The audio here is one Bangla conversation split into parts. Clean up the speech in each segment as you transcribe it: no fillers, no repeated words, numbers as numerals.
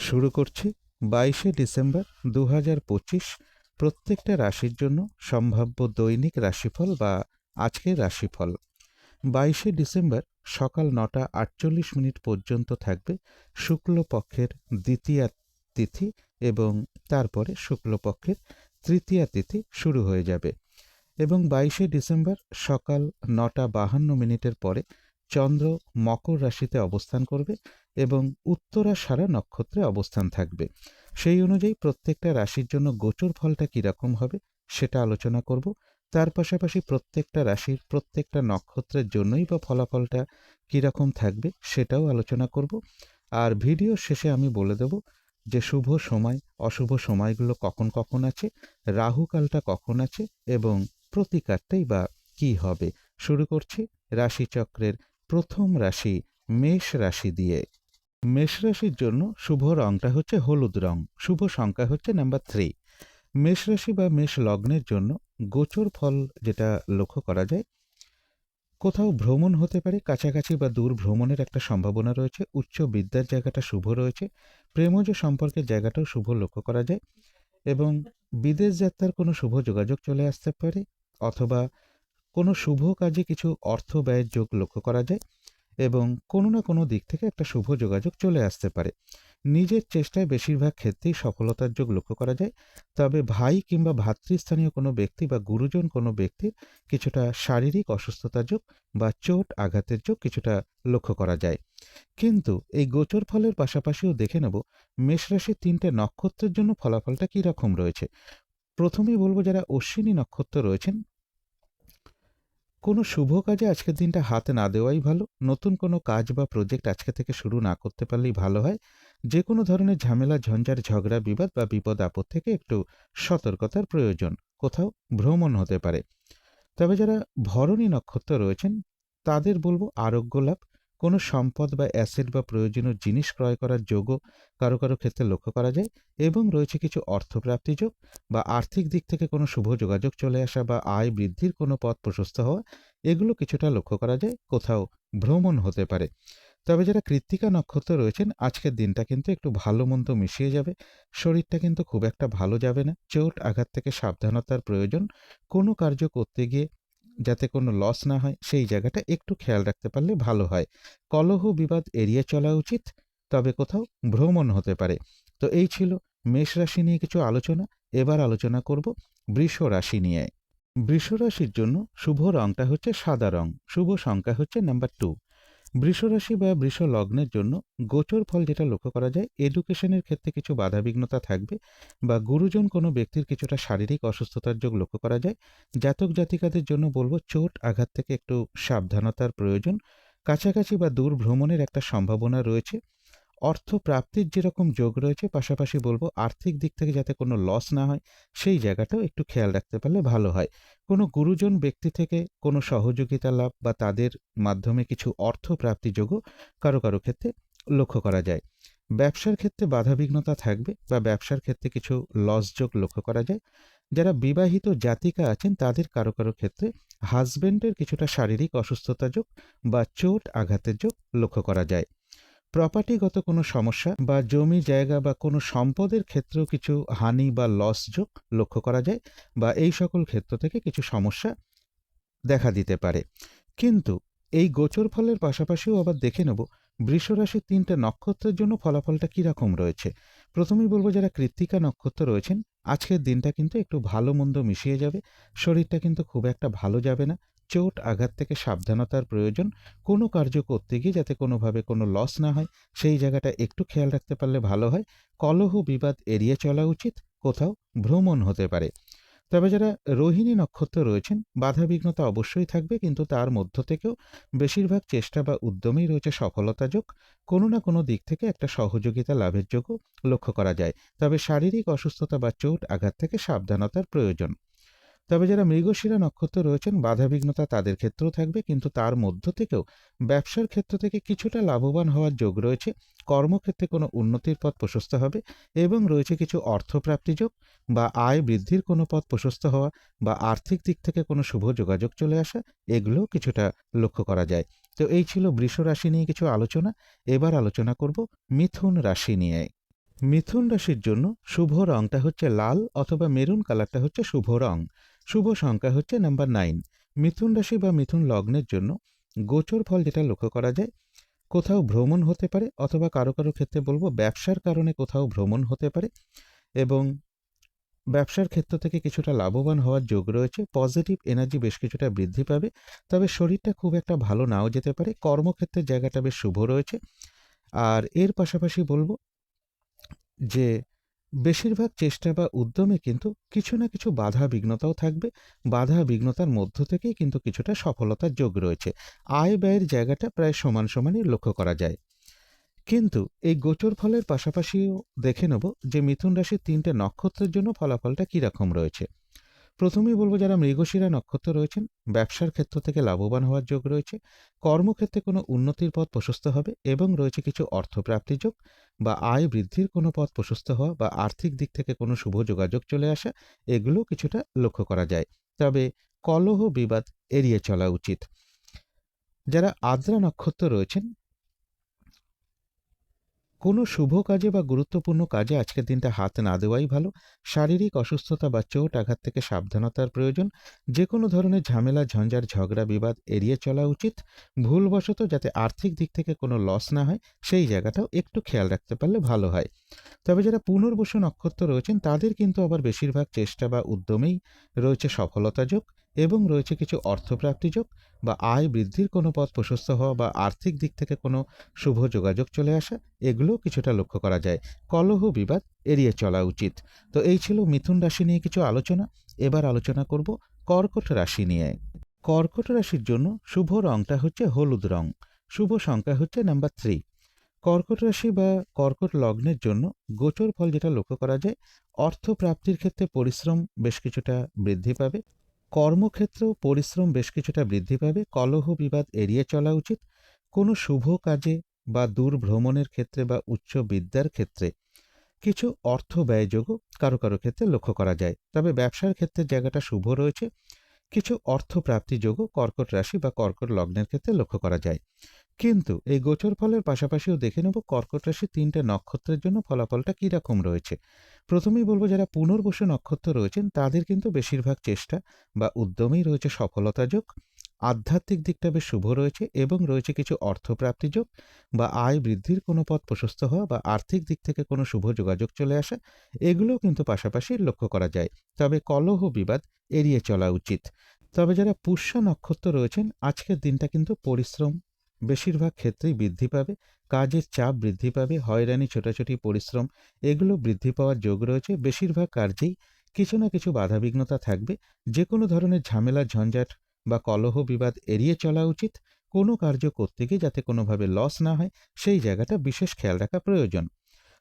শুরু করছি 22শে ডিসেম্বর 2025 প্রত্যেকটা রাশির জন্য সম্ভাব্য দৈনিক রাশিফল বা আজকের রাশিফল। 22শে ডিসেম্বর সকাল 9টা 48 মিনিট পর্যন্ত থাকবে শুক্লপক্ষের দ্বিতীয়া তিথি এবং তারপরে শুক্লপক্ষের তৃতীয়া তিথি শুরু হয়ে যাবে এবং 22শে ডিসেম্বর সকাল 9টা 52 মিনিটের পরে চন্দ্র মকর রাশিতে অবস্থান করবে এবং উত্তরাষাঢ়া নক্ষত্রে অবস্থান থাকবে। সেই অনুযায়ী প্রত্যেকটা রাশির জন্য গোচর ফলটা কীরকম হবে সেটা আলোচনা করব। তার পাশাপাশি প্রত্যেকটা রাশির প্রত্যেকটা নক্ষত্রের জন্যই বা ফলাফলটা কীরকম থাকবে সেটাও আলোচনা করব। আর ভিডিও শেষে আমি বলে দেব যে শুভ সময় অশুভ সময়গুলো কখন কখন আছে, রাহুকালটা কখন আছে এবং প্রতিকারটাই বা কী হবে। শুরু করছি রাশিচক্রের প্রথম রাশি মেষ রাশি দিয়ে। মেষ রাশির জন্য শুভ রংটা হচ্ছে হলুদ রং, শুভ সংখ্যা হচ্ছে নাম্বার 3। মেষ রাশি বা মেষ লগ্নের জন্য গোচর ফল যেটা লক্ষ্য করা যায়, কোথাও ভ্রমণ হতে পারে, কাছাকাছি বা দূর ভ্রমণের একটা সম্ভাবনা রয়েছে, উচ্চ বিদ্যার জায়গাটা শুভ রয়েছে, প্রেমজ সম্পর্কের জায়গাটাও শুভ লক্ষ্য করা যায় এবং বিদেশ যাত্রার কোনো শুভ যোগাযোগ চলে আসতে পারে অথবা কোনো শুভ কাজে কিছু অর্থ ব্যয়ের যোগ লক্ষ্য করা যায় এবং কোনো না কোনো দিক থেকে একটা শুভ যোগাযোগ চলে আসতে পারে। নিজের চেষ্টায় বেশিরভাগ ক্ষেত্রেই সফলতার যোগ লক্ষ্য করা যায়, তবে ভাই কিংবা ভাতৃস্থানীয় কোনো ব্যক্তি বা গুরুজন কোনো ব্যক্তির কিছুটা শারীরিক অসুস্থতার যোগ বা চোট আঘাতের যোগ কিছুটা লক্ষ্য করা যায়। কিন্তু এই গোচর ফলের পাশাপাশিও দেখে নেব মেষ রাশির 3টে নক্ষত্রের জন্য ফলাফলটা কী রকম রয়েছে। প্রথমেই বলবো যারা অশ্বিনী নক্ষত্র রয়েছেন, কোনো শুভ কাজে আজকের দিনটা হাত না দেওয়াই ভালো। নতুন কোনো কাজ বা প্রজেক্ট আজকে থেকে শুরু না করতে পারলেই ভালো হয়। যে কোনো ধরনের ঝামেলা ঝঞ্ঝাট ঝগড়া বিবাদ বা বিপদ আপদ থেকে একটু সতর্কতার প্রয়োজন। কোথাও ভ্রমণ হতে পারে। তবে যারা ভরণী নক্ষত্র রয়েছেন তাদের বলবো আরোগ্য লাভ, কোনো সম্পদ বা অ্যাসেট বা প্রয়োজনীয় জিনিস ক্রয় করার যোগও কারো কারো ক্ষেত্রে লক্ষ্য করা যায় এবং রয়েছে কিছু অর্থপ্রাপ্তি যোগ বা আর্থিক দিক থেকে কোনো শুভ যোগাযোগ চলে আসা বা আয় বৃদ্ধির কোনো পথ প্রশস্ত হওয়া, এগুলো কিছুটা লক্ষ্য করা যায়। কোথাও ভ্রমণ হতে পারে। তবে যারা কৃত্তিকা নক্ষত্র রয়েছেন আজকের দিনটা কিন্তু একটু ভালো মন্দ মিশিয়ে যাবে। শরীরটা কিন্তু খুব একটা ভালো যাবে না, চোট আঘাত থেকে সাবধানতার প্রয়োজন। কোনো কার্য করতে গিয়ে যাতে কোনো লস না হয় সেই জায়গাটা একটু খেয়াল রাখতে পারলে ভালো হয়। কলহ বিবাদ এড়িয়ে চলা উচিত, তবে কোথাও ভ্রমণ হতে পারে। তো এই ছিল মেষ রাশি নিয়ে কিছু আলোচনা। এবার আলোচনা করব বৃষ রাশি নিয়ে। বৃষ রাশির জন্য শুভ রংটা হচ্ছে সাদা রং, শুভ সংখ্যা হচ্ছে নাম্বার 2। বৃষরাশি বা বৃষ লগ্নের জন্য গোচর ফল যেটা লক্ষ্য করা যায়, এডুকেশনের ক্ষেত্রে কিছু বাধাবিঘ্নতা থাকবে বা গুরুজন কোনো ব্যক্তির কিছুটা শারীরিক অসুস্থতার যোগ লক্ষ্য করা যায়। জাতক জাতিকাদের জন্য বলবো চোট আঘাত থেকে একটু সাবধানতার প্রয়োজন। কাছাকাছি বা দূর ভ্রমণের একটা সম্ভাবনা রয়েছে। অর্থ প্রাপ্তির যেরকম যোগ রয়েছে, পাশাপাশি বলবো আর্থিক দিক থেকে যাতে কোনো লস না হয় সেই জায়গাটাও একটু খেয়াল রাখতে পারলে ভালো হয়। কোনো গুরুজন ব্যক্তি থেকে কোনো সহযোগিতা লাভ বা তাদের মাধ্যমে কিছু অর্থ প্রাপ্তি যোগও কারো কারো ক্ষেত্রে লক্ষ্য করা যায়। ব্যবসার ক্ষেত্রে বাধাবিঘ্নতা থাকবে বা ব্যবসার ক্ষেত্রে কিছু লস যোগ লক্ষ্য করা যায়। যারা বিবাহিত জাতিকা আছেন তাদের কারো কারো ক্ষেত্রে হাজবেন্ডের কিছুটা শারীরিক অসুস্থতা যোগ বা চোট আঘাতের যোগ লক্ষ্য করা যায়। প্রপার্টিগত কোনো সমস্যা বা জমি জায়গা বা কোনো সম্পদের ক্ষেত্রেও কিছু হানি বা লস যোগ লক্ষ্য করা যায় বা এই সকল ক্ষেত্র থেকে কিছু সমস্যা দেখা দিতে পারে। কিন্তু এই গোচর ফলের পাশাপাশিও আবার দেখে নেব বৃষ রাশির 3টে নক্ষত্রের জন্য ফলাফলটা কীরকম রয়েছে। প্রথমেই বলবো যারা কৃত্তিকা নক্ষত্র রয়েছেন আজকের দিনটা কিন্তু একটু ভালো মন্দ মিশিয়ে যাবে। শরীরটা কিন্তু খুব একটা ভালো যাবে না, চোট আঘাত থেকে সাবধানতার প্রয়োজন। কোনো কার্য করতে গিয়ে যাতে কোনোভাবে কোনো লস না হয় সেই জায়গাটা একটু খেয়াল রাখতে পারলে ভালো হয়। কলহ বিবাদ এড়িয়ে চলা উচিত, কোথাও ভ্রমণ হতে পারে। তবে যারা রোহিণী নক্ষত্র রয়েছেন বাধাবিঘ্নতা অবশ্যই থাকবে, কিন্তু তার মধ্য থেকেও বেশিরভাগ চেষ্টা বা উদ্যমেই রয়েছে সফলতা যোগ। কোনো না কোনো দিক থেকে একটা সহযোগিতা লাভের যোগও লক্ষ্য করা যায়, তবে শারীরিক অসুস্থতা বা চোট আঘাত থেকে সাবধানতার প্রয়োজন। তবে যারা মৃগশিরা নক্ষত্র রয়েছেন বাধাবিঘ্নতা তাদের ক্ষেত্রেও থাকবে, কিন্তু তার মধ্য থেকেও ব্যবসার ক্ষেত্র থেকে কিছুটা লাভবান হওয়ার যোগ রয়েছে। কর্মক্ষেত্রে কোনো উন্নতির পথ প্রশস্ত হবে এবং রয়েছে কিছু অর্থপ্রাপ্তি যোগ বা আয় বৃদ্ধির কোনো পথ প্রশস্ত হওয়া বা আর্থিক দিক থেকে কোনো শুভ যোগাযোগ চলে আসা, এগুলোও কিছুটা লক্ষ্য করা যায়। তো এই ছিল বৃষ রাশি নিয়ে কিছু আলোচনা। এবার আলোচনা করব মিথুন রাশি নিয়ে। মিথুন রাশির জন্য শুভ রংটা হচ্ছে লাল অথবা মেরুন কালারটা হচ্ছে শুভ রং। শুভ সংখ্যা হচ্ছে নাম্বার 9। মিথুন রাশি বা মিথুন লগ্নের জন্য গোচর ফল যেটা লক্ষ্য করা যায়, কোথাও ভ্রমণ হতে পারে অথবা কারো কারো ক্ষেত্রে বলবো ব্যবসার কারণে কোথাও ভ্রমণ হতে পারে, এবং ব্যবসার ক্ষেত্র থেকে কিছুটা লাভবান হওয়ার যোগ রয়েছে। পজিটিভ এনার্জি বেশ কিছুটা বৃদ্ধি পাবে, তবে শরীরটা খুব একটা ভালো নাও যেতে পারে। কর্মক্ষেত্রের জায়গাটা বেশ শুভ রয়েছে। আর এর পাশাপাশি বলবো যে বেশিরভাগ চেষ্টা বা উদ্যমে কিন্তু কিছু না কিছু বাধা বিঘ্নতাও থাকবে। বাধা বিঘ্নতার মধ্য থেকেই কিন্তু কিছুটা সফলতার যোগ রয়েছে। আয় ব্যয়ের জায়গাটা প্রায় সমান সমানই লক্ষ্য করা যায়। কিন্তু এই গোচর ফলের পাশাপাশিও দেখে নেব যে মিথুন রাশির 3টে নক্ষত্রের জন্য ফলাফলটা কী রকম রয়েছে। প্রথমেই বলব, যারা মৃগশিরা নক্ষত্র রয়েছেন, ব্যবসার ক্ষেত্র থেকে লাভবান হওয়ার যোগ রয়েছে। কর্মক্ষেত্রে কোনো উন্নতির পথ প্রশস্ত হবে এবং রয়েছে কিছু অর্থপ্রাপ্তির যোগ বা আয় বৃদ্ধির কোনো পথ প্রশস্ত হওয়া বা আর্থিক দিক থেকে কোনো শুভ যোগাযোগ চলে আসা, এগুলো কিছুটা লক্ষ্য করা যায়। তবে কলহ বিবাদ এড়িয়ে চলা উচিত। যারা আদ্রা নক্ষত্র রয়েছেন, কোনো শুভ কাজে বা গুরুত্বপূর্ণ কাজে আজকের দিনটা হাত না দেওয়াই ভালো। শারীরিক অসুস্থতা বা চোট আঘাত থেকে সাবধানতার প্রয়োজন। যে কোনো ধরনের ঝামেলা, ঝঞ্ঝাট, ঝগড়া, বিবাদ এড়িয়ে চলা উচিত। ভুলবশত যাতে আর্থিক দিক থেকে কোনো লস না হয়, সেই জায়গাটাও একটু খেয়াল রাখতে পারলে ভালো হয়। তবে যারা পুনর্বসু নক্ষত্র রয়েছেন, তাদের কিন্তু আবার বেশিরভাগ চেষ্টা বা উদ্যমেই রয়েছে সফলতা যোগ এবং রয়েছে কিছু অর্থপ্রাপ্তি যোগ বা আয় বৃদ্ধির কোনো পথ প্রশস্ত হওয়া বা আর্থিক দিক থেকে কোনো শুভ যোগাযোগ চলে আসা, এগুলো কিছুটা লক্ষ্য করা যায়। কলহ বিবাদ এড়িয়ে চলা উচিত। তো এই ছিল মিথুন রাশি নিয়ে কিছু আলোচনা। এবার আলোচনা করব কর্কট রাশি নিয়ে। কর্কট রাশির জন্য শুভ রংটা হচ্ছে হলুদ রং। শুভ সংখ্যা হচ্ছে নাম্বার 3। কর্কট রাশি বা কর্কট লগ্নের জন্য গোচর ফল যেটা লক্ষ্য করা যায়, অর্থপ্রাপ্তির ক্ষেত্রে পরিশ্রম বেশ কিছুটা বৃদ্ধি পাবে। কর্মক্ষেত্রেও পরিশ্রম বেশ কিছুটা বৃদ্ধি পাবে। কলহ বিবাদ এড়িয়ে চলা উচিত। কোনো শুভ কাজে বা দূর ভ্রমণের ক্ষেত্রে বা উচ্চ বিদ্যার ক্ষেত্রে কিছু অর্থ ব্যয়যোগও কারো কারো ক্ষেত্রে লক্ষ্য করা যায়। তবে ব্যবসার ক্ষেত্রে জায়গাটা শুভ রয়েছে। কিছু অর্থপ্রাপ্তি যোগও কর্কট রাশি বা কর্কট লগ্নের ক্ষেত্রে লক্ষ্য করা যায়। কিন্তু এই গোচর ফলের পাশাপাশিও দেখে নেব কর্কট রাশির 3টে নক্ষত্রের জন্য ফলাফলটা কী রকম রয়েছে। প্রথমেই বলবো, যারা পুনর্বসু নক্ষত্র রয়েছেন, তাদের কিন্তু বেশিরভাগ চেষ্টা বা উদ্যমেই রয়েছে সফলতা যোগ। আধ্যাত্মিক দিকটা বেশ শুভ রয়েছে এবং রয়েছে কিছু অর্থপ্রাপ্তি যোগ বা আয় বৃদ্ধির কোনো পথ প্রশস্ত হওয়া বা আর্থিক দিক থেকে কোনো শুভ যোগাযোগ চলে আসা, এগুলোও কিন্তু পাশাপাশি লক্ষ্য করা যায়। তবে কলহ বিবাদ এড়িয়ে চলা উচিত। তবে যারা পুষ্যা নক্ষত্র রয়েছেন, আজকের দিনটা কিন্তু পরিশ্রম বেশিরভাগ ক্ষেত্রেই বৃদ্ধি পাবে। কাজের চাপ বৃদ্ধি পাবে, হয়রানি, ছোটাছুটি, পরিশ্রম এগুলো বৃদ্ধি পাওয়ার যোগ রয়েছে। বেশিরভাগ কার্যেই কিছু না কিছু বাধাবিঘ্নতা থাকবে। যে কোনো ধরনের ঝামেলা, ঝঞ্ঝাট বা কলহ বিবাদ এড়িয়ে চলা উচিত। কোনো কার্য করতে গিয়ে যাতে কোনোভাবে লস না হয়, সেই জায়গাটা বিশেষ খেয়াল রাখা প্রয়োজন।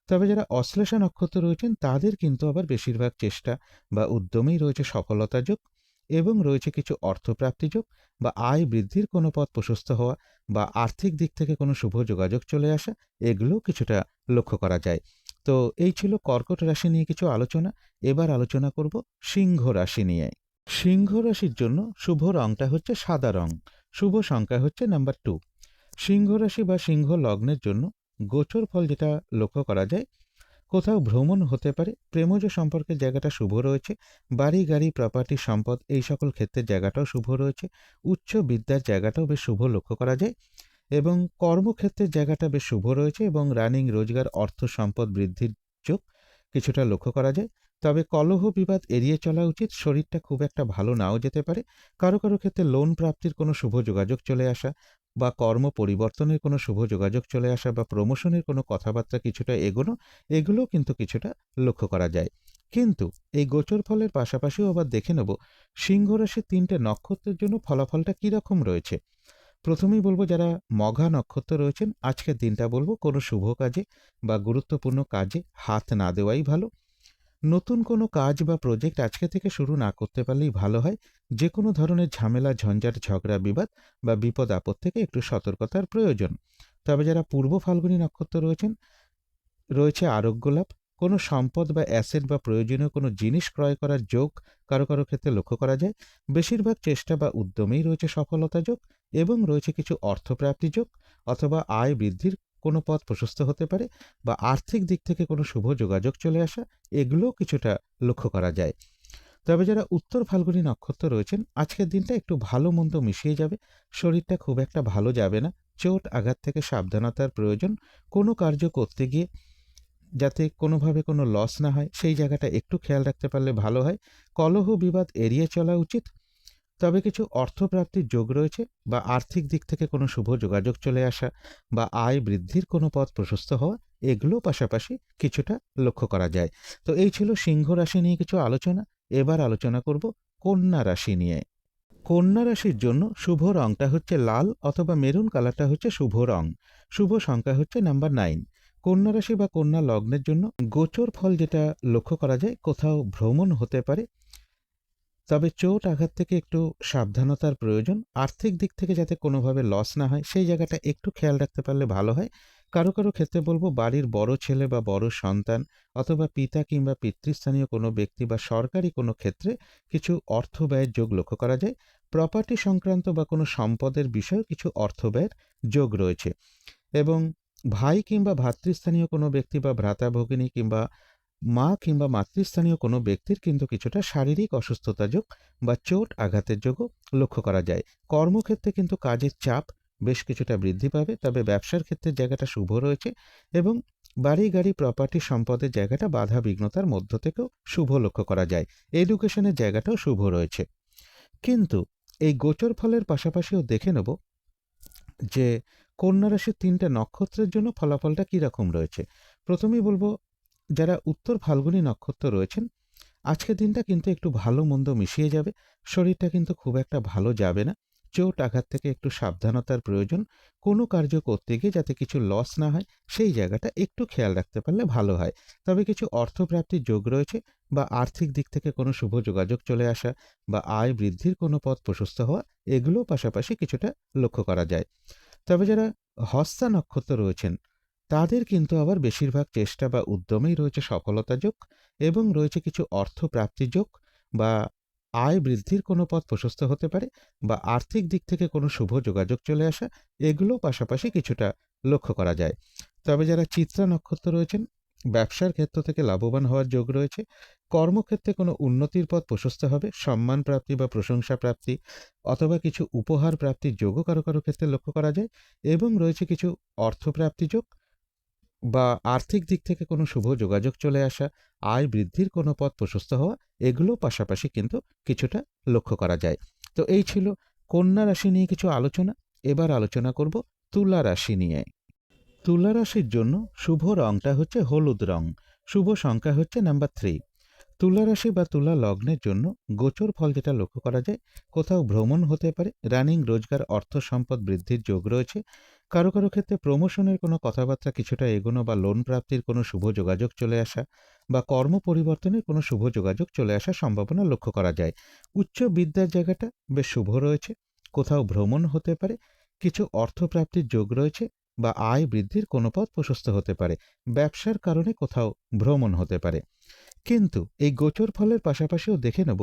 তবে যারা অশ্লেষা নক্ষত্র রয়েছেন, তাদের কিন্তু আবার বেশিরভাগ চেষ্টা বা উদ্যমেই রয়েছে সফলতা যোগ এবং রয়েছে কিছু অর্থপ্রাপ্তি যোগ বা আয় বৃদ্ধির কোনো পথ প্রশস্ত হওয়া বা আর্থিক দিক থেকে কোনো শুভ যোগাযোগ চলে আসা, এগুলোও কিছুটা লক্ষ্য করা যায়। তো এই ছিল কর্কট রাশি নিয়ে কিছু আলোচনা। এবার আলোচনা করব সিংহ রাশি নিয়ে। সিংহ রাশির জন্য শুভ রংটা হচ্ছে সাদা রং। শুভ সংখ্যা হচ্ছে নাম্বার 2। সিংহ রাশি বা সিংহ লগ্নের জন্য গোচর ফল যেটা লক্ষ্য করা যায়, কোথাও ভ্রমণ হতে পারে। প্রেমজ সম্পর্কের জায়গাটা শুভ রয়েছে। বাড়ি, গাড়ি, প্রপার্টি, সম্পদ এই সকল ক্ষেত্রের জায়গাটাও শুভ রয়েছে। উচ্চ বিদ্যার জায়গাটাও বেশ শুভ লক্ষ্য করা যায় এবং কর্মক্ষেত্রের জায়গাটা বেশ শুভ রয়েছে এবং রানিং, রোজগার, অর্থ সম্পদ বৃদ্ধির যোগ কিছুটা লক্ষ্য করা যায়। তবে কলহ বিবাদ এড়িয়ে চলা উচিত। শরীরটা খুব একটা ভালো নাও যেতে পারে। কারো কারো ক্ষেত্রে লোন প্রাপ্তির কোনো শুভ যোগাযোগ চলে আসা বা কর্ম পরিবর্তনের কোনো শুভ যোগাযোগ চলে আসা বা প্রমোশনের কোনো কথাবার্তা কিছুটা এগোনো, এগুলোও কিন্তু কিছুটা লক্ষ্য করা যায়। কিন্তু এই গোচর ফলের পাশাপাশিও আবার দেখে নেব সিংহ রাশির 3টে নক্ষত্রের জন্য ফলাফলটা কী রকম রয়েছে। প্রথমেই বলবো, যারা মঘা নক্ষত্র রয়েছেন, আজকের দিনটা বলবো কোনো শুভ কাজে বা গুরুত্বপূর্ণ কাজে হাত না দেওয়াই ভালো। নতুন কোনো কাজ বা প্রজেক্ট আজকে থেকে শুরু না করতে পারলেই ভালো হয়। যে কোনো ধরনের ঝামেলা, ঝঞ্ঝাট, ঝগড়া, বিবাদ বা বিপদ আপদ থেকে একটু সতর্কতার প্রয়োজন। তবে যারা পূর্ব ফাল্গুনী নক্ষত্র রয়েছেন, রয়েছে আরোগ্য লাভ। কোনো সম্পদ বা অ্যাসেট বা প্রয়োজনীয় কোনো জিনিস ক্রয় করার যোগ কারো কারো ক্ষেত্রে লক্ষ্য করা যায়। বেশিরভাগ চেষ্টা বা উদ্যমেই রয়েছে সফলতা যোগ এবং রয়েছে কিছু অর্থপ্রাপ্তি যোগ অথবা আয় বৃদ্ধির কোনো পথ প্রশস্ত হতে পারে বা আর্থিক দিক থেকে কোনো শুভ যোগাযোগ চলে আসা, এগুলোও কিছুটা লক্ষ্য করা যায়। তবে যারা উত্তর ফাল্গুনী নক্ষত্র রয়েছেন, আজকের দিনটা একটু ভালো মন্দ মিশিয়ে যাবে। শরীরটা খুব একটা ভালো যাবে না। চোট আঘাত থেকে সাবধানতার প্রয়োজন। কোনো কার্য করতে গিয়ে যাতে কোনোভাবে কোনো লস না হয়, সেই জায়গাটা একটু খেয়াল রাখতে পারলে ভালো হয়। কলহ বিবাদ এড়িয়ে চলা উচিত। তবে কিছু অর্থপ্রাপ্তির যোগ রয়েছে বা আর্থিক দিক থেকে কোনো শুভ যোগাযোগ চলে আসা বা আয় বৃদ্ধির কোনো পথ প্রশস্ত হওয়া, এগুলো পাশাপাশি কিছুটা লক্ষ্য করা যায়। তো এই ছিল সিংহ রাশি নিয়ে কিছু আলোচনা। এবার আলোচনা করব কন্যা রাশি নিয়ে। কন্যা রাশির জন্য শুভ রংটা হচ্ছে লাল অথবা মেরুন কালারটা হচ্ছে শুভ রং। শুভ সংখ্যা হচ্ছে নাম্বার 9। কন্যা রাশি বা কন্যা লগ্নের জন্য গোচর ফল যেটা লক্ষ্য করা যায়, কোথাও ভ্রমণ হতে পারে। তবে চোট আঘাত থেকে একটু সাবধানতার প্রয়োজন। আর্থিক দিক থেকে যাতে কোনোভাবে লস না হয়, সেই জায়গাটা একটু খেয়াল রাখতে পারলে ভালো হয়। কারো কারো ক্ষেত্রে বলবো বাড়ির বড় ছেলে বা বড় সন্তান অথবা পিতা কিংবা পিতৃস্থানীয় কোনো ব্যক্তি বা সরকারি কোনো ক্ষেত্রে কিছু অর্থ ব্যয়ের যোগ লক্ষ্য করা যায়। প্রপার্টি সংক্রান্ত বা কোনো সম্পদের বিষয়ে কিছু অর্থ ব্যয়ের যোগ রয়েছে। এবং ভাই কিংবা ভ্রাতৃস্থানীয় কোনো ব্যক্তি বা ভ্রাতা ভগিনী কিংবা মা কিংবা মাতৃস্থানীয় কোনো ব্যক্তির কিন্তু কিছুটা শারীরিক অসুস্থতা যোগ বা চোট আঘাতের যোগও লক্ষ্য করা যায়। কর্মক্ষেত্রে কিন্তু কাজের চাপ বেশ কিছুটা বৃদ্ধি পাবে। তবে ব্যবসার ক্ষেত্রে জায়গাটা শুভ রয়েছে এবং বাড়ি গাড়ি প্রপার্টি সম্পদের জায়গাটা বাধা বিঘ্নতার মধ্য থেকেও শুভ লক্ষ্য করা যায়। এডুকেশনের জায়গাটাও শুভ রয়েছে। কিন্তু এই গোচর ফলের পাশাপাশিও দেখে নেব যে কন্যা রাশির 3টে নক্ষত্রের জন্য ফলাফলটা কীরকম রয়েছে। প্রথমেই বলবো, যারা উত্তর ফাল্গুনী নক্ষত্র রয়েছেন, আজকের দিনটা কিন্তু একটু ভালো মন্দ মিশিয়ে যাবে। শরীরটা কিন্তু খুব একটা ভালো যাবে না। চোট আঘাত থেকে একটু সাবধানতার প্রয়োজন। কোনো কার্য করতে গিয়ে যাতে কিছু লস না হয়, সেই জায়গাটা একটু খেয়াল রাখতে পারলে ভালো হয়। তবে কিছু অর্থপ্রাপ্তির যোগ রয়েছে বা আর্থিক দিক থেকে কোনো শুভ যোগাযোগ চলে আসা বা আয় বৃদ্ধির কোনো পথ প্রশস্ত হওয়া, এগুলো পাশাপাশি কিছুটা লক্ষ্য করা যায়। তবে যারা হস্তা নক্ষত্র রয়েছেন, তাদের কিন্তু আবার বেশিরভাগ চেষ্টা বা উদ্যমেই রয়েছে সফলতা যোগ এবং রয়েছে কিছু অর্থ প্রাপ্তি যোগ বা আয় বৃদ্ধির কোনো পথ প্রশস্ত হতে পারে বা আর্থিক দিক থেকে কোনো শুভ যোগাযোগ চলে আসা, এগুলো পাশাপাশি কিছুটা লক্ষ্য করা যায়। তবে যারা চিত্রা নক্ষত্র রয়েছেন, ব্যবসার ক্ষেত্র থেকে লাভবান হওয়ার যোগ রয়েছে। কর্মক্ষেত্রে কোনো উন্নতির পথ প্রশস্ত হবে। সম্মান প্রাপ্তি বা প্রশংসা প্রাপ্তি অথবা কিছু উপহার প্রাপ্তির যোগও কারো কারো ক্ষেত্রে লক্ষ্য করা যায় এবং রয়েছে কিছু অর্থপ্রাপ্তি যোগ বা আর্থিক দিক থেকে কোনো শুভ যোগাযোগ চলে আসা, আয় বৃদ্ধির কোনো পথ প্রশস্ত হওয়া, এগুলো পাশাপাশি কিন্তু কিছুটা লক্ষ্য করা যায়। তো এই ছিল কন্যা রাশি নিয়ে কিছু আলোচনা। এবার আলোচনা করব তুলা রাশি নিয়ে। তুলা রাশির জন্য শুভ রংটা হচ্ছে হলুদ রং। শুভ সংখ্যা হচ্ছে নাম্বার 3। তুলা রাশি বা তুলা লগ্নের জন্য গোচর ফল যেটা লক্ষ্য করা যায়, কোথাও ভ্রমণ হতে পারে। রানিং রোজগার অর্থ সম্পদ বৃদ্ধির যোগ রয়েছে। কারো কারো ক্ষেত্রে প্রমোশনের কোনো কথাবার্তা কিছুটা এগোনো বা লোন প্রাপ্তির কোনো শুভ যোগাযোগ চলে আসা বা কর্ম পরিবর্তনের কোনো শুভ যোগাযোগ চলে আসার সম্ভাবনা লক্ষ্য করা যায়। উচ্চ বিদ্যার জায়গাটা বেশ শুভ রয়েছে। কোথাও ভ্রমণ হতে পারে। কিছু অর্থপ্রাপ্তির যোগ রয়েছে বা আয় বৃদ্ধির কোনো পথ প্রশস্ত হতে পারে। ব্যবসার কারণে কোথাও ভ্রমণ হতে পারে। কিন্তু এই গোচর ফলের পাশাপাশিও দেখে নেব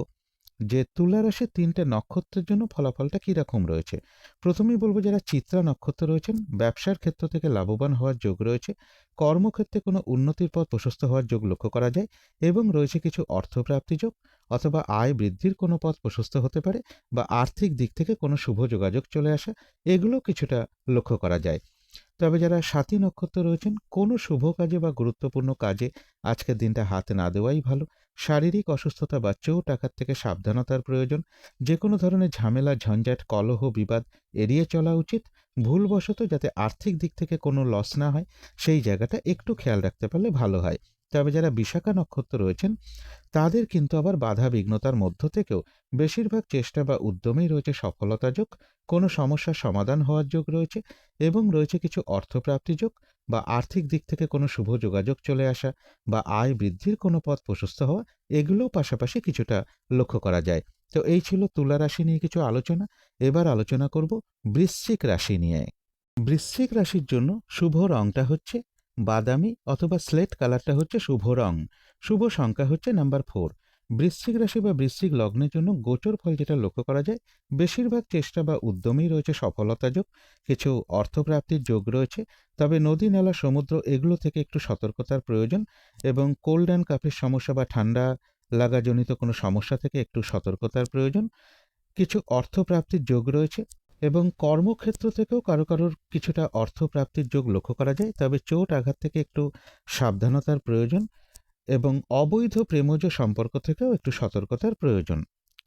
যে তুলা রাশির 3টে নক্ষত্রের জন্য ফলাফলটা কীরকম রয়েছে। প্রথমেই বলবো, যারা চিত্রা নক্ষত্র রয়েছেন, ব্যবসার ক্ষেত্র থেকে লাভবান হওয়ার যোগ রয়েছে। কর্মক্ষেত্রে কোনো উন্নতির পথ প্রশস্ত হওয়ার যোগ লক্ষ্য করা যায় এবং রয়েছে কিছু অর্থপ্রাপ্তি যোগ অথবা আয় বৃদ্ধির কোনো পথ প্রশস্ত হতে পারে বা আর্থিক দিক থেকে কোনো শুভ যোগাযোগ চলে আসা, এগুলো কিছুটা লক্ষ্য করা যায়। তবে যারা স্বাতী নক্ষত্র রয়েছেন, কোনো শুভ কাজে বা গুরুত্বপূর্ণ কাজে আজকের দিনটা হাত না দেওয়াই ভালো। শারীরিক অসুস্থতা বা চোট আঘাত থেকে সাবধানতার প্রয়োজন। যে কোনো ধরনের ঝামেলা ঝঞ্ঝাট কলহ বিবাদ এড়িয়ে চলা উচিত। ভুলবশত যাতে আর্থিক দিক থেকে কোনো লস না হয়, সেই জায়গাটা একটু খেয়াল রাখতে পারলে ভালো হয়। তবে যারা বিশাখা নক্ষত্র রয়েছেন, তাদের কিন্তু আবার বাধা বিঘ্নতার মধ্য থেকেও বেশিরভাগ চেষ্টা বা উদ্যমেই রয়েছে সফলতা যোগ। কোনো সমস্যার সমাধান হওয়ার যোগ রয়েছে এবং রয়েছে কিছু অর্থপ্রাপ্তি যোগ বা আর্থিক দিক থেকে কোনো শুভ যোগাযোগ চলে আসা বা আয় বৃদ্ধির কোনো পথ প্রশস্ত হওয়া, এগুলোও পাশাপাশি কিছুটা লক্ষ্য করা যায়। তো এই ছিল তুলা রাশি নিয়ে কিছু আলোচনা। এবার আলোচনা করব বৃশ্চিক রাশি নিয়ে। বৃশ্চিক রাশির জন্য শুভ রংটা হচ্ছে বাদামি অথবা স্লেট কালারটা হচ্ছে শুভ রং। শুভ সংখ্যা হচ্ছে নাম্বার 4। বৃশ্চিক রাশি বা বৃশ্চিক লগ্নের জন্য গোচর ফল যেটা লক্ষ্য করা যায়, বেশিরভাগ চেষ্টা বা উদ্যমেই রয়েছে সফলতা যোগ, কিছু অর্থপ্রাপ্তির যোগ রয়েছে। তবে নদী, নালা, সমুদ্র এগুলো থেকে একটু সতর্কতার প্রয়োজন এবং কোল্ড অ্যান্ড কাফের সমস্যা বা ঠান্ডা লাগাজনিত কোনো সমস্যা থেকে একটু সতর্কতার প্রয়োজন। কিছু অর্থপ্রাপ্তির যোগ রয়েছে এবং কর্মক্ষেত্র থেকেও কারোর কিছুটা অর্থপ্রাপ্তির যোগ লক্ষ্য করা যায়। তবে চোট আঘাত থেকে একটু সাবধানতার প্রয়োজন এবং অবৈধ প্রেমজ সম্পর্ক থেকেও একটু সতর্কতার প্রয়োজন।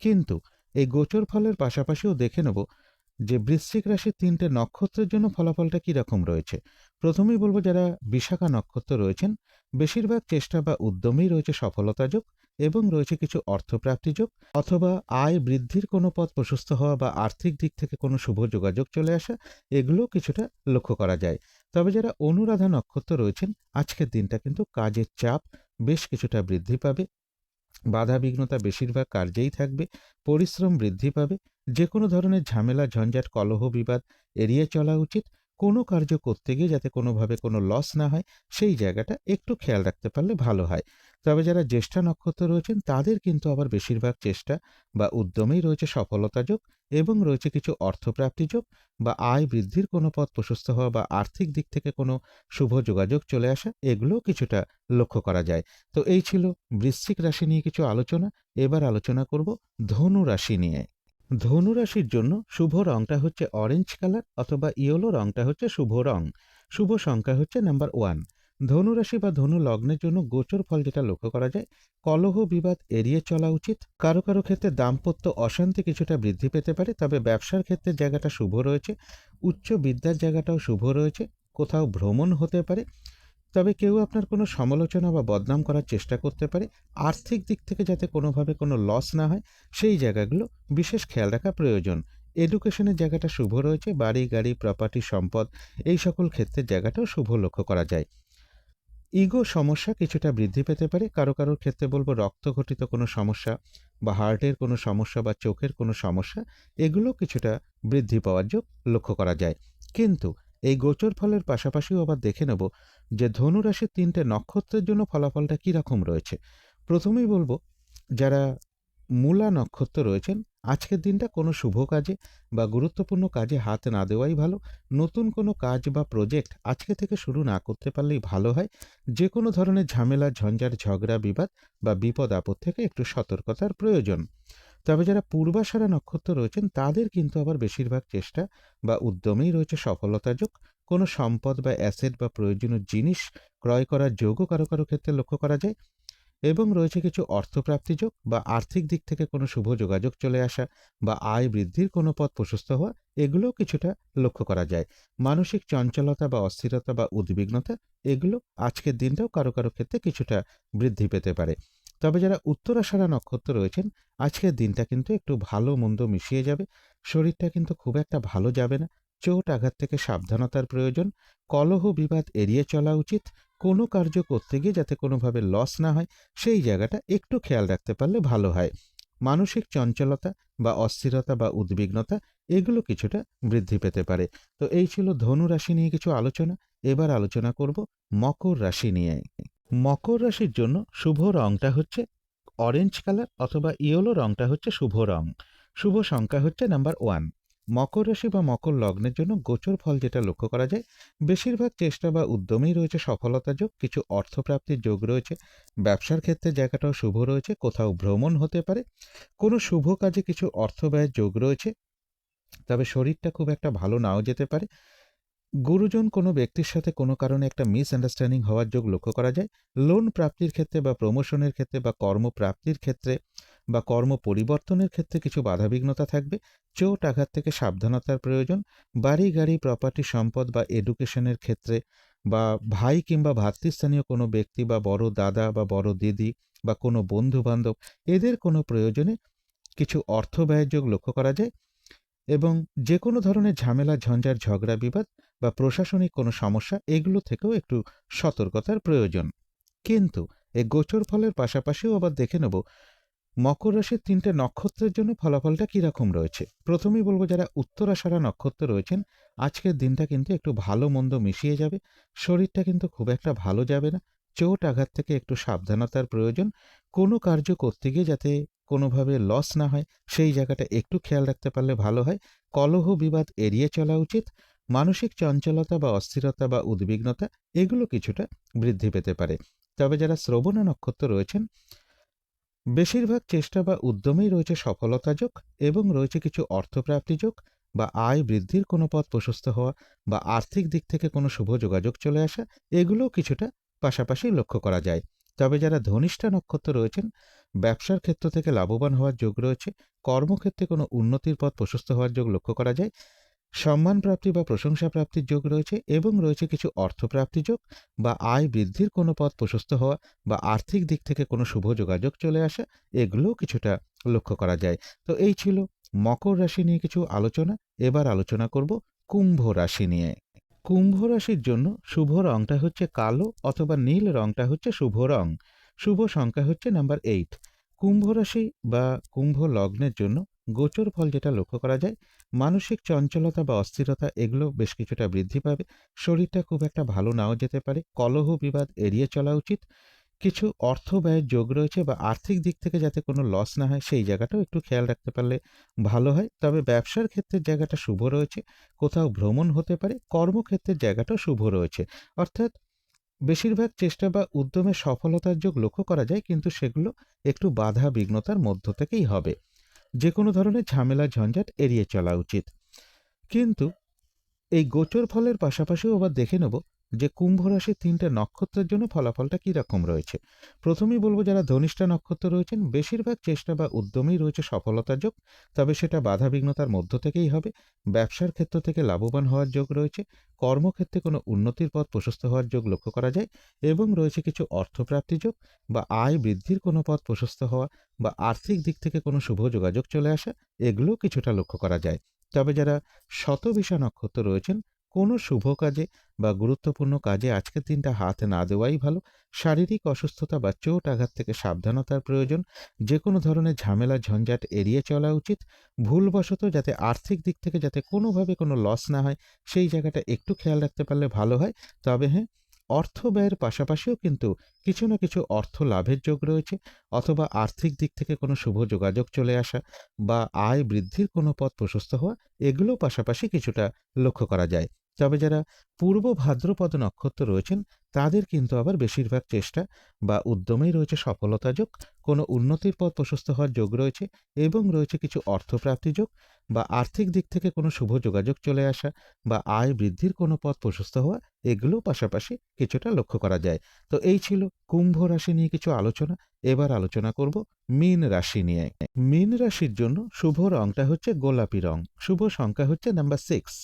কিন্তু এই গোচর ফলের পাশাপাশিও দেখে নেব যে বৃশ্চিক রাশির ৩টে নক্ষত্রের জন্য ফলাফলটা কীরকম রয়েছে। প্রথমেই বলব, যারা বিশাখা নক্ষত্র রয়েছেন, বেশিরভাগ চেষ্টা বা উদ্যমেই রয়েছে সফলতা যোগ এবং রয়েছে কিছু অর্থপ্রাপ্তি যোগ অথবা আয় বৃদ্ধির কোনো পথ প্রশস্ত হওয়া বা আর্থিক দিক থেকে কোনো শুভ যোগাযোগ চলে আসা, এগুলো কিছুটা লক্ষ্য করা যায়। তবে যারা অনুরাধা নক্ষত্র রয়েছেন, আজকের দিনটা কিন্তু কাজের চাপ বেশ কিছুটা বৃদ্ধি পাবে, বাধাবিঘ্নতা বেশিরভাগ কার্যেই থাকবে, পরিশ্রম বৃদ্ধি পাবে। যে কোনো ধরনের ঝামেলা, ঝঞ্ঝাট, কলহ, বিবাদ এড়িয়ে চলা উচিত। কোনো কার্য করতে গিয়ে যাতে কোনোভাবে কোনো লস না হয়, সেই জায়গাটা একটু খেয়াল রাখতে পারলে ভালো হয়। তবে যারা জ্যেষ্ঠা নক্ষত্র রয়েছেন, তাদের কিন্তু আবার বেশিরভাগ চেষ্টা বা উদ্যমেই রয়েছে সফলতা যোগ এবং রয়েছে কিছু অর্থপ্রাপ্তি যোগ বা আয় বৃদ্ধির কোনো পথ প্রশস্ত হওয়া বা আর্থিক দিক থেকে কোনো শুভ যোগাযোগ চলে আসা, এগুলোও কিছুটা লক্ষ্য করা যায়। তো এই ছিল বৃশ্চিক রাশি নিয়ে কিছু আলোচনা। এবার আলোচনা করব ধনু রাশি নিয়ে। ধনু রাশির জন্য শুভ রংটা হচ্ছে অরেঞ্জ কালার অথবা ইয়েলো রংটা হচ্ছে শুভ রং। শুভ সংখ্যা হচ্ছে নাম্বার 1। ধনু রাশি বা ধনু লগ্নের জন্য গোচর ফল যেটা লক্ষ্য করা যায়, কলহ বিবাদ এড়িয়ে চলা উচিত। কারো কারো ক্ষেত্রে দাম্পত্য অশান্তি কিছুটা বৃদ্ধি পেতে পারে। তবে ব্যবসার ক্ষেত্রে জায়গাটা শুভ রয়েছে, উচ্চ বিদ্যার জায়গাটাও শুভ রয়েছে, কোথাও ভ্রমণ হতে পারে। তবে কেউ আপনার কোনো সমালোচনা বা বদনাম করার চেষ্টা করতে পারে। আর্থিক দিক থেকে যাতে কোনোভাবে কোনো লস না হয়, সেই জায়গাগুলো বিশেষ খেয়াল রাখা প্রয়োজন। এডুকেশনের জায়গাটা শুভ রয়েছে, বাড়ি, গাড়ি, প্রপার্টি, সম্পদ এই সকল ক্ষেত্রের জায়গাটাও শুভ লক্ষ্য করা যায়। ইগো সমস্যা কিছুটা বৃদ্ধি পেতে পারে। কারোর ক্ষেত্রে বলব রক্তঘটিত কোনো সমস্যা বা হার্টের কোনো সমস্যা বা চোখের কোনো সমস্যা, এগুলো কিছুটা বৃদ্ধি পাওয়ার যোগ লক্ষ্য করা যায়। কিন্তু এই গোচর ফলের পাশাপাশিও আবার দেখে নেব যে ধনু রাশির ৩টে নক্ষত্রের জন্য ফলাফলটা কীরকম রয়েছে। প্রথমেই বলব, যারা মূলা নক্ষত্র রয়েছেন, আজকের দিনটা কোনো শুভ কাজে বা গুরুত্বপূর্ণ কাজে হাত না দেওয়াই ভালো। নতুন কোনো কাজ বা প্রজেক্ট আজকে থেকে শুরু না করতে পারলেই ভালো হয়। যে কোনো ধরনের ঝামেলা, ঝঞ্ঝাট, ঝগড়া, বিবাদ বা বিপদ আপদ থেকে একটু সতর্কতার প্রয়োজন। তবে যারা পূর্বাষাঢ়া নক্ষত্র রয়েছেন, তাদের কিন্তু আবার বেশিরভাগ চেষ্টা বা উদ্যমেই রয়েছে সফলতা যোগ। কোনো সম্পদ বা অ্যাসেট বা প্রয়োজনীয় জিনিস ক্রয় করার যোগও কারো ক্ষেত্রে লক্ষ্য করা যায় এবং রয়েছে কিছু অর্থপ্রাপ্তি যোগ বা আর্থিক দিক থেকে কোনো শুভ যোগাযোগ চলে আসা বা আয় বৃদ্ধির কোনো পথ প্রশস্ত হওয়া, এগুলোও কিছুটা লক্ষ্য করা যায়। মানসিক চঞ্চলতা বা অস্থিরতা বা উদ্বিগ্নতা, এগুলো আজকের দিনটাও কারো ক্ষেত্রে কিছুটা বৃদ্ধি পেতে পারে। তবে যারা উত্তরাষাঢ়া নক্ষত্র রয়েছেন, আজকের দিনটা কিন্তু একটু ভালো মন্দ মিশিয়ে যাবে। শরীরটা কিন্তু খুব একটা ভালো যাবে না। চোট আঘাত থেকে সাবধানতার প্রয়োজন। কলহ বিবাদ এড়িয়ে চলা উচিত। কোনো কার্য করতে গিয়ে যাতে কোনোভাবে লস না হয়, সেই জায়গাটা একটু খেয়াল রাখতে পারলে ভালো হয়। মানসিক চঞ্চলতা বা অস্থিরতা বা উদ্বিগ্নতা, এগুলো কিছুটা বৃদ্ধি পেতে পারে। তো এই ছিল ধনু রাশি নিয়ে কিছু আলোচনা। এবার আলোচনা করব মকর রাশি নিয়ে। মকর রাশির জন্য শুভ রংটা হচ্ছে অরেঞ্জ কালার অথবা ইয়েলো রংটা হচ্ছে শুভ রং। শুভ সংখ্যা হচ্ছে নাম্বার 1। মকর রাশি বা মকর লগ্নের জন্য গোচর ফল যেটা লক্ষ্য করা যায়, বেশিরভাগ চেষ্টা বা উদ্যমেই রয়েছে সফলতা যোগ, কিছু অর্থপ্রাপ্তির যোগ রয়েছে। ব্যবসার ক্ষেত্রে জায়গাটাও শুভ রয়েছে, কোথাও ভ্রমণ হতে পারে। কোনো শুভ কাজে কিছু অর্থ ব্যয়ের যোগ রয়েছে, তবে শরীরটা খুব একটা ভালো নাও যেতে পারে। গুরুজন কোনো ব্যক্তির সাথে কোনো কারণে একটা মিসআন্ডারস্ট্যান্ডিং হওয়ার যোগ লক্ষ্য করা যায়। লোন প্রাপ্তির ক্ষেত্রে বা প্রমোশনের ক্ষেত্রে বা কর্মপ্রাপ্তির ক্ষেত্রে বা কর্ম পরিবর্তনের ক্ষেত্রে কিছু বাধাবিঘ্নতা থাকবে। চোট আঘাত থেকে সাবধানতার প্রয়োজন। বাড়ি, গাড়ি, প্রপার্টি, সম্পদ বা এডুকেশনের ক্ষেত্রে বা ভাই কিংবা ভ্রাতৃস্থানীয় কোনো ব্যক্তি বা বড় দাদা বা বড় দিদি বা কোনো বন্ধু বান্ধব, এদের কোনো প্রয়োজনে কিছু অর্থ ব্যয়ের যোগ লক্ষ্য করা যায় এবং যে কোনো ধরনের ঝামেলা, ঝঞ্ঝাট, ঝগড়া, বিবাদ বা প্রশাসনিক কোনো সমস্যা, এগুলো থেকেও একটু সতর্কতার প্রয়োজন। কিন্তু এই গোচর ফলের পাশাপাশিও আবার দেখে নেব মকর রাশির ৩টে নক্ষত্রের জন্য ফলাফলটা কীরকম রয়েছে। প্রথমেই বলব, যারা উত্তরাষাঢ়া নক্ষত্র রয়েছেন, আজকের দিনটা কিন্তু একটু ভালো মন্দ মিশিয়ে যাবে। শরীরটা কিন্তু খুব একটা ভালো যাবে না। চোট আঘাত থেকে একটু সাবধানতার প্রয়োজন। কোনো কার্য করতে গিয়ে যাতে কোনোভাবে লস না হয় সেই জায়গাটা একটু খেয়াল রাখতে পারলে ভালো হয়। কলহ বিবাদ এড়িয়ে চলা উচিত। মানসিক চঞ্চলতা বা অস্থিরতা বা উদ্বিগ্নতা এগুলো কিছুটা বৃদ্ধি পেতে পারে। তবে যারা শ্রবণা নক্ষত্র রয়েছেন, বেশিরভাগ চেষ্টা বা উদ্যমেই রয়েছে সফলতা যোগ এবং রয়েছে কিছু অর্থপ্রাপ্তি যোগ বা আয় বৃদ্ধির কোনো পথ প্রশস্ত হওয়া বা আর্থিক দিক থেকে কোনো শুভ যোগাযোগ চলে আসা, এগুলোও কিছুটা পাশাপাশি লক্ষ্য করা যায়। তবে যারা ধনিষ্ঠা নক্ষত্র রয়েছেন, ব্যবসার ক্ষেত্র থেকে লাভবান হওয়ার যোগ রয়েছে, কর্মক্ষেত্রে কোনো উন্নতির পথ প্রশস্ত হওয়ার যোগ লক্ষ্য করা যায়, সম্মান প্রাপ্তি বা প্রশংসা প্রাপ্তির যোগ রয়েছে এবং রয়েছে কিছু অর্থপ্রাপ্তি যোগ বা আয় বৃদ্ধির কোনো পথ প্রশস্ত হওয়া বা আর্থিক দিক থেকে কোনো শুভ যোগাযোগ চলে আসা, এগুলোও কিছুটা লক্ষ্য করা যায়। তো এই ছিল মকর রাশি নিয়ে কিছু আলোচনা। এবার আলোচনা করব কুম্ভ রাশি নিয়ে। কুম্ভ রাশির জন্য শুভ রংটা হচ্ছে কালো অথবা নীল রংটা হচ্ছে শুভ রং। শুভ সংখ্যা হচ্ছে নাম্বার 8। কুম্ভ রাশি বা কুম্ভ লগ্নের জন্য গোচর ফল যেটা লক্ষ্য করা যায়, মানসিক চঞ্চলতা বা অস্থিরতা এগুলো বেশ কিছুটা বৃদ্ধি পাবে। শরীরটা খুব একটা ভালো নাও যেতে পারে। কলহ বিবাদ এড়িয়ে চলা উচিত। কিছু অর্থ ব্যয়ের যোগ রয়েছে বা আর্থিক দিক থেকে যাতে কোনো লস না হয় সেই জায়গাটাও একটু খেয়াল রাখতে পারলে ভালো হয়। তবে ব্যবসার ক্ষেত্রের জায়গাটা শুভ রয়েছে। কোথাও ভ্রমণ হতে পারে। কর্মক্ষেত্রের জায়গাটাও শুভ রয়েছে। অর্থাৎ বেশিরভাগ চেষ্টা বা উদ্যমে সফলতার যোগ লক্ষ্য করা যায়, কিন্তু সেগুলো একটু বাধা বিঘ্নতার মধ্য থেকেই হবে। যে কোনো ধরনের ঝামেলা ঝঞ্ঝাট এড়িয়ে চলা উচিত। কিন্তু এই গোচর ফলের পাশাপাশিও আবার দেখে নেব যে কুম্ভ রাশির 3টে নক্ষত্রের জন্য ফলাফলটা কী রকম রয়েছে। প্রথমেই বলব যারা ধনিষ্ঠা নক্ষত্র রয়েছেন, বেশিরভাগ চেষ্টা বা উদ্যমেই রয়েছে সফলতা যোগ, তবে সেটা বাধা বিঘ্নতার মধ্য থেকেই হবে। ব্যবসার ক্ষেত্র থেকে লাভবান হওয়ার যোগ রয়েছে। কর্মক্ষেত্রে কোনো উন্নতির পথ প্রশস্ত হওয়ার যোগ লক্ষ্য করা যায় এবং রয়েছে কিছু অর্থপ্রাপ্তি যোগ বা আয় বৃদ্ধির কোনো পথ প্রশস্ত হওয়া বা আর্থিক দিক থেকে কোনো শুভ যোগাযোগ চলে আসা, এগুলোও কিছুটা লক্ষ্য করা যায়। তবে যারা শতবিশা নক্ষত্র রয়েছেন, কোনো শুভ কাজে বা গুরুত্বপূর্ণ কাজে আজকের দিনটা হাত না দেওয়াই ভালো। শারীরিক অসুস্থতা বা চোট আঘাত থেকে সাবধানতার প্রয়োজন। যে কোনো ধরনের ঝামেলা ঝঞ্ঝাট এড়িয়ে চলা উচিত। ভুলবশত যাতে আর্থিক দিক থেকে যাতে কোনোভাবে কোনো লস না হয় সেই জায়গাটা একটু খেয়াল রাখতে পারলে ভালো হয়। তবে হ্যাঁ, অর্থ ব্যয়ের পাশাপাশিও কিন্তু কিছু না কিছু অর্থ লাভের যোগ রয়েছে, অথবা আর্থিক দিক থেকে কোনো শুভ যোগাযোগ চলে আসা বা আয় বৃদ্ধির কোনো পথ প্রশস্ত হওয়া, এগুলো পাশাপাশি কিছুটা লক্ষ্য করা যায়। তবে যারা পূর্ব ভাদ্রপদ নক্ষত্র রয়েছেন, তাদের কিন্তু আবার বেশিরভাগ চেষ্টা বা উদ্যমেই রয়েছে সফলতা যোগ, কোনো উন্নতির পথ প্রশস্ত হওয়ার যোগ রয়েছে এবং রয়েছে কিছু অর্থপ্রাপ্তি যোগ বা আর্থিক দিক থেকে কোনো শুভ যোগাযোগ চলে আসা বা আয় বৃদ্ধির কোনো পথ প্রশস্ত হওয়া, এগুলো পাশাপাশি কিছুটা লক্ষ্য করা যায়। তো এই ছিল কুম্ভ রাশি নিয়ে কিছু আলোচনা। এবার আলোচনা করব মীন রাশি নিয়ে। মীন রাশির জন্য শুভ রংটা হচ্ছে গোলাপি রং। শুভ সংখ্যা হচ্ছে নাম্বার 6।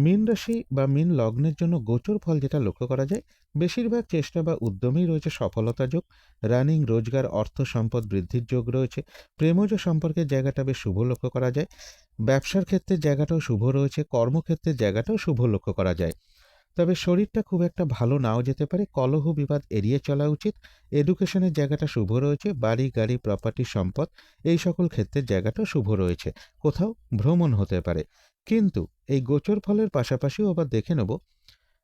মীন রাশি বা মীন লগ্নের জন্য গোচর ফল যেটা লক্ষ্য করা যায়, বেশিরভাগ চেষ্টা বা উদ্যমেই রয়েছে সফলতা যোগ। রানিং রোজগার অর্থ সম্পদ বৃদ্ধির যোগ রয়েছে। প্রেমজ সম্পর্কের জায়গাটা বেশ শুভ লক্ষ্য করা যায়। ব্যবসার ক্ষেত্রের জায়গাটাও শুভ রয়েছে। কর্মক্ষেত্রের জায়গাটাও শুভ লক্ষ্য করা যায়। তবে শরীরটা খুব একটা ভালো নাও যেতে পারে। কলহ বিবাদ এড়িয়ে চলা উচিত। এডুকেশনের জায়গাটা শুভ রয়েছে। বাড়ি গাড়ি প্রপার্টি সম্পদ এই সকল ক্ষেত্রের জায়গাটাও শুভ রয়েছে। কোথাও ভ্রমণ হতে পারে। কিন্তু এই গোচর ফলের পাশাপাশিও আবার দেখে নেব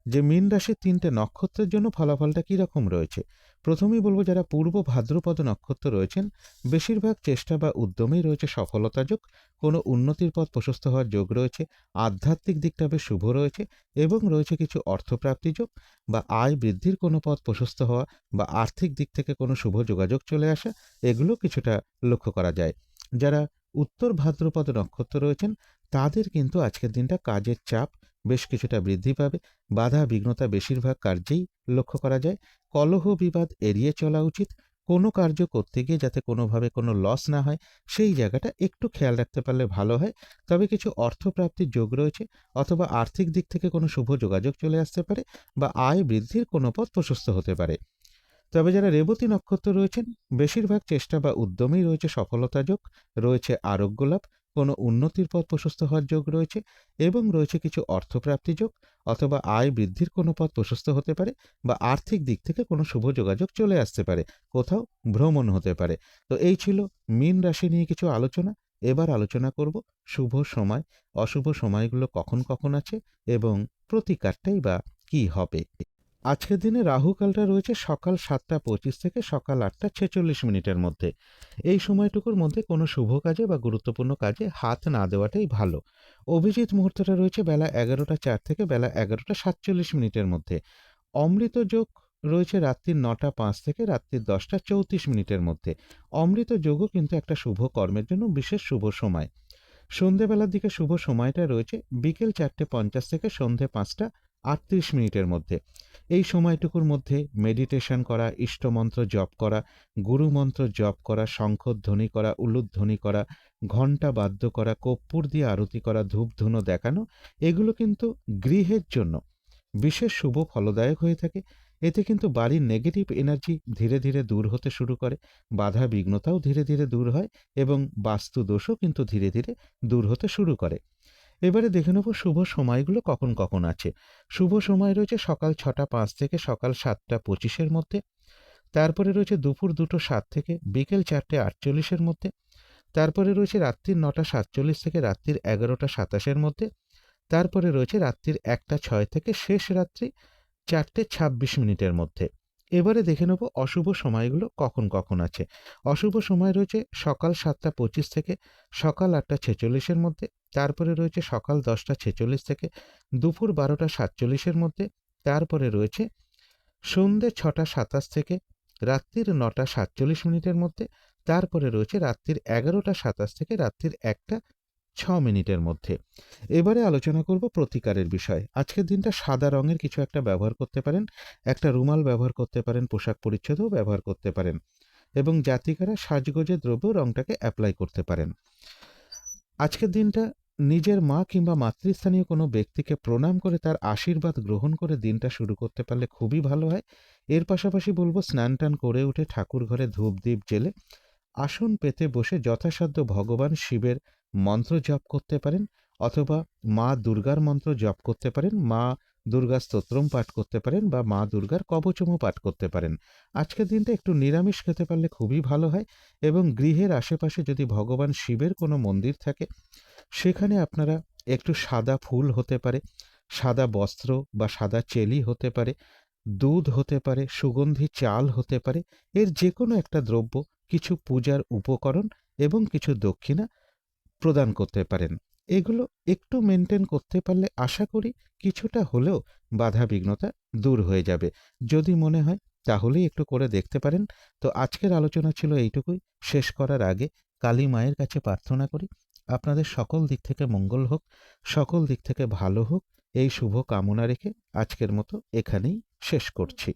যে মীন রাশির 3টে নক্ষত্রের জন্য ফলাফলটা কীরকম রয়েছে। প্রথমেই বলব যারা পূর্ব ভাদ্রপদ নক্ষত্র রয়েছেন, বেশিরভাগ চেষ্টা বা উদ্যমেই রয়েছে সফলতা যোগ। কোনো উন্নতির পথ প্রশস্ত হওয়ার যোগ রয়েছে। আধ্যাত্মিক দিকটা বেশ শুভ রয়েছে এবং রয়েছে কিছু অর্থপ্রাপ্তি যোগ বা আয় বৃদ্ধির কোনো পথ প্রশস্ত হওয়া বা আর্থিক দিক থেকে কোনো শুভ যোগাযোগ চলে আসা, এগুলো কিছুটা লক্ষ্য করা যায়। যারা উত্তর ভাদ্রপদ নক্ষত্র রয়েছেন, তাদের কিন্তু আজকের দিনটা কাজের চাপ বেশ কিছুটা বৃদ্ধি পাবে। বাধা বিঘ্নতা বেশিরভাগ কার্যেই লক্ষ্য করা যায়। কলহ বিবাদ এড়িয়ে চলা উচিত। কোনো কার্য করতে গিয়ে যাতে কোনোভাবে কোনো লস না হয় সেই জায়গাটা একটু খেয়াল রাখতে পারলে ভালো হয়। তবে কিছু অর্থপ্রাপ্তির যোগ রয়েছে, অথবা আর্থিক দিক থেকে কোনো শুভ যোগাযোগ চলে আসতে পারে বা আয় বৃদ্ধির কোনো পথ প্রশস্ত হতে পারে। তবে যারা রেবতী নক্ষত্র রয়েছেন, বেশিরভাগ চেষ্টা বা উদ্যমেই রয়েছে সফলতা যোগ। রয়েছে আরোগ্য লাভ। কোনো উন্নতির পথ প্রশস্ত হওয়ার যোগ রয়েছে এবং রয়েছে কিছু অর্থপ্রাপ্তি যোগ, অথবা আয় বৃদ্ধির কোনো পথ প্রশস্ত হতে পারে বা আর্থিক দিক থেকে কোনো শুভ যোগাযোগ চলে আসতে পারে। কোথাও ভ্রমণ হতে পারে। তো এই ছিল মীন রাশি নিয়ে কিছু আলোচনা। এবার আলোচনা করব শুভ সময়, অশুভ সময়গুলো কখন কখন আছে এবং প্রতিকারটাই বা কী হবে। আজকের দিনে রাহুকালটা রয়েছে সকাল 7:25 থেকে সকাল 8:46 মধ্যে। এই সময়টুকুর মধ্যে কোনো শুভ কাজে বা গুরুত্বপূর্ণ কাজে হাত না দেওয়াটাই ভালো। অভিজিৎ মুহূর্তটা রয়েছে বেলা 11:04 থেকে বেলা 11:47 মধ্যে। অমৃত যোগ রয়েছে রাত্রি 9:05 থেকে রাত্রি 10:34 মধ্যে। অমৃত যোগও কিন্তু একটা শুভ কর্মের জন্য বিশেষ শুভ সময়। সন্ধেবেলার দিকে শুভ সময়টা রয়েছে বিকেল 4:50 থেকে সন্ধে 5:38 মধ্যে। এই সময়টুকুর মধ্যে মেডিটেশন করা, ইষ্টমন্ত্র জপ করা, গুরুমন্ত্র জপ করা, শঙ্খধ্বনি করা, উলুধ্বনি করা, ঘণ্টা বাদ্য করা, কর্পূর দিয়ে আরতি করা, ধূপধুনো দেখানো, এগুলো কিন্তু গৃহের জন্য বিশেষ শুভ ফলদায়ক হয়ে থাকে। এতে কিন্তু বাড়ির নেগেটিভ এনার্জি ধীরে ধীরে দূর হতে শুরু করে, বাধা বিঘ্নতাও ধীরে ধীরে দূর হয় এবং বাস্তু দোষও কিন্তু ধীরে ধীরে দূর হতে শুরু করে। এবারে দেখে নেব শুভ সময়গুলো কখন কখন আছে। শুভ সময় রয়েছে সকাল 6:05 থেকে সকাল 7:25 মধ্যে। তারপরে রয়েছে দুপুর 2:07 থেকে বিকেল 4:48 মধ্যে। তারপরে রয়েছে রাত্রির 9:47 থেকে রাত্রির 11:27 মধ্যে। তারপরে রয়েছে রাত্রির 1:06 থেকে শেষ রাত্রি 4:26 মধ্যে। এবারে দেখে নেব অশুভ সময়গুলো কখন কখন আছে। অশুভ সময় রয়েছে সকাল 7:25 থেকে সকাল 8:46 মধ্যে। তারপরে রয়েছে সকাল 10:46 থেকে দুপুর 12:47 মধ্যে। তারপরে রয়েছে সন্ধ্যে 6:27 থেকে রাত্রির 9:47 মধ্যে। তারপরে রয়েছে রাত্রির 11:27 থেকে রাত্রির 1:06 মধ্যে। এবারে আলোচনা করব প্রতিকারের বিষয়। আজকের দিনটা সাদা রঙের কিছু একটা ব্যবহার করতে পারেন, একটা রুমাল ব্যবহার করতে পারেন, পোশাক পরিচ্ছদও ব্যবহার করতে পারেন এবং জাতিকারা সাজগোজের দ্রব্য রঙটাকে অ্যাপ্লাই করতে পারেন। আজকের দিনটা নিজের মা কিংবা মাতৃস্থানীয় কোনো ব্যক্তিকে প্রণাম করে তার আশীর্বাদ গ্রহণ করে দিনটা শুরু করতে পারলে খুবই ভালো হয়। এর পাশাপাশি বলবো স্নান টান করে উঠে ঠাকুর ঘরে ধূপ দ্বীপ জেলে আসন পেতে বসে যথাসাধ্য ভগবান শিবের মন্ত্র জপ করতে পারেন, অথবা মা দুর্গার মন্ত্র জপ করতে পারেন, মা দুর্গা স্তোত্রম পাঠ করতে পারেন বা মা দুর্গার কবচমও পাঠ করতে পারেন। আজকের দিনটা একটু নিরামিষ খেতে পারলে খুবই ভালো হয় এবং গৃহের আশেপাশে যদি ভগবান শিবের কোনো মন্দির থাকে সেখানে আপনারা একটু সাদা ফুল হতে পারে, সাদা বস্ত্র বা সাদা চেলি হতে পারে, দুধ হতে পারে, সুগন্ধি চাল হতে পারে, এর যে কোনো একটা দ্রব্য, কিছু পূজার উপকরণ এবং কিছু দক্ষিণা প্রদান করতে পারেন। এগুলো একটু মেনটেন করতে পারলে আশা করি কিছুটা হলেও বাধা বিঘ্নতা দূর হয়ে যাবে। যদি মনে হয় তাহলেই একটু করে দেখতে পারেন। তো আজকের আলোচনা ছিল এইটুকুই। শেষ করার আগে কালী মায়ের কাছে প্রার্থনা করি আপনাদের সকল দিক থেকে মঙ্গল হোক, সকল দিক থেকে ভালো হোক, এই শুভ কামনা রেখে আজকের মতো এখানেই শেষ করছি।